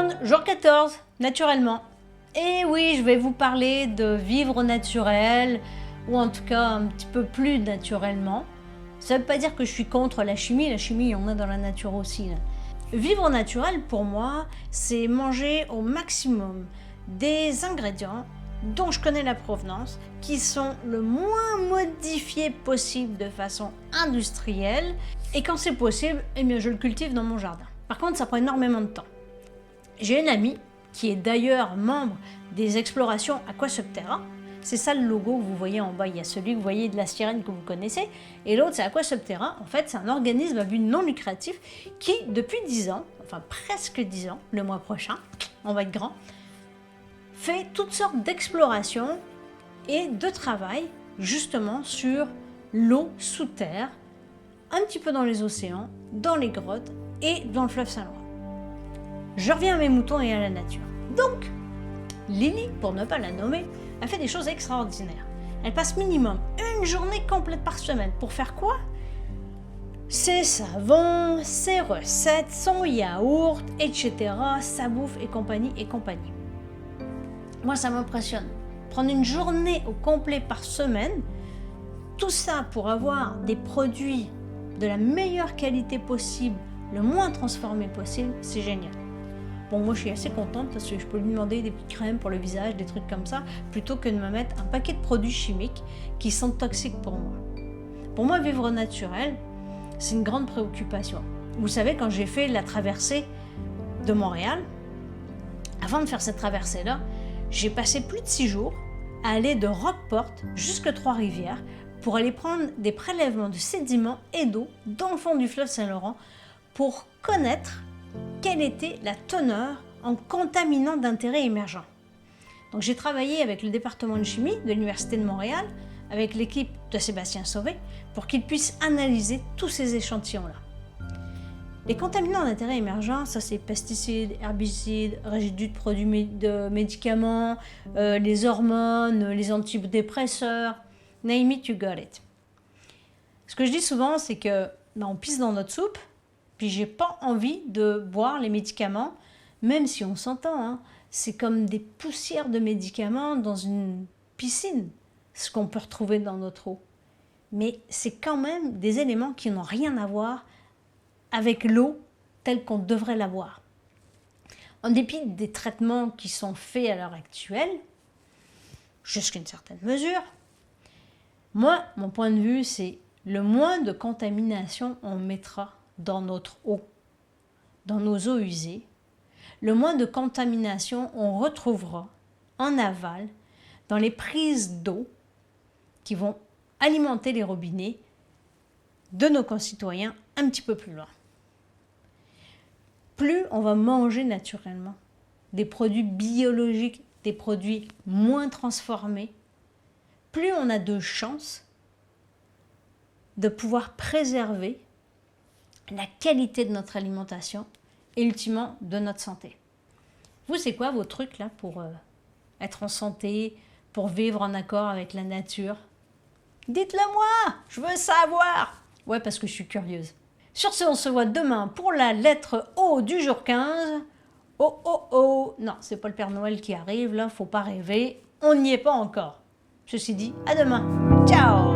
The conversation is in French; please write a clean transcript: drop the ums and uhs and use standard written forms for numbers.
monde, jour 14, naturellement. Et oui, je vais vous parler de vivre au naturel, ou en tout cas un petit peu plus naturellement. Ça ne veut pas dire que je suis contre la chimie il y en a dans la nature aussi. Là. Vivre au naturel, pour moi, c'est manger au maximum des ingrédients dont je connais la provenance, qui sont le moins modifiés possible de façon industrielle, et quand c'est possible, eh bien, je le cultive dans mon jardin. Par contre, ça prend énormément de temps. J'ai une amie qui est d'ailleurs membre des explorations Aquasubterra. C'est ça le logo que vous voyez en bas. Il y a celui que vous voyez de la sirène que vous connaissez. Et l'autre, c'est Aquasubterra. En fait, c'est un organisme à but non lucratif qui, depuis 10 ans, enfin presque 10 ans, le mois prochain, on va être grand, fait toutes sortes d'explorations et de travail justement sur l'eau sous terre, un petit peu dans les océans, dans les grottes et dans le fleuve Saint-Laurent. Je reviens à mes moutons et à la nature. Donc, Lily, pour ne pas la nommer, a fait des choses extraordinaires. Elle passe minimum une journée complète par semaine. Pour faire quoi? Ses savons, ses recettes, son yaourt, etc., sa bouffe et compagnie et compagnie. Moi, ça m'impressionne. Prendre une journée au complet par semaine, tout ça pour avoir des produits de la meilleure qualité possible, le moins transformé possible, c'est génial. Bon, moi je suis assez contente parce que je peux lui demander des petites crèmes pour le visage, des trucs comme ça, plutôt que de me mettre un paquet de produits chimiques qui sont toxiques pour moi. Pour moi, vivre naturel, c'est une grande préoccupation. Vous savez, quand j'ai fait la traversée de Montréal, avant de faire cette traversée-là, j'ai passé plus de 6 jours à aller de Rockport jusqu'à Trois-Rivières pour aller prendre des prélèvements de sédiments et d'eau dans le fond du fleuve Saint-Laurent pour connaître quelle était la teneur en contaminants d'intérêt émergents. Donc j'ai travaillé avec le département de chimie de l'Université de Montréal, avec l'équipe de Sébastien Sauvé, pour qu'ils puissent analyser tous ces échantillons-là. Les contaminants d'intérêt émergent, ça c'est pesticides, herbicides, résidus de produits de médicaments, les hormones, les antidépresseurs, name it, you got it. Ce que je dis souvent, c'est que on pisse dans notre soupe, puis j'ai pas envie de boire les médicaments, même si on s'entend, hein, c'est comme des poussières de médicaments dans une piscine, ce qu'on peut retrouver dans notre eau. Mais c'est quand même des éléments qui n'ont rien à voir avec l'eau telle qu'on devrait la boire. En dépit des traitements qui sont faits à l'heure actuelle, jusqu'à une certaine mesure, moi, mon point de vue, c'est le moins de contamination on mettra dans notre eau, dans nos eaux usées, le moins de contamination on retrouvera en aval dans les prises d'eau qui vont alimenter les robinets de nos concitoyens un petit peu plus loin. Plus on va manger naturellement des produits biologiques, des produits moins transformés, plus on a de chances de pouvoir préserver la qualité de notre alimentation et ultimement de notre santé. Vous, c'est quoi vos trucs là pour être en santé, pour vivre en accord avec la nature? Dites-le moi, je veux savoir. Ouais, parce que je suis curieuse. Sur ce, on se voit demain pour la lettre O du jour 15. Oh, oh, oh. Non, c'est pas le Père Noël qui arrive, là, faut pas rêver. On n'y est pas encore. Ceci dit, à demain. Ciao!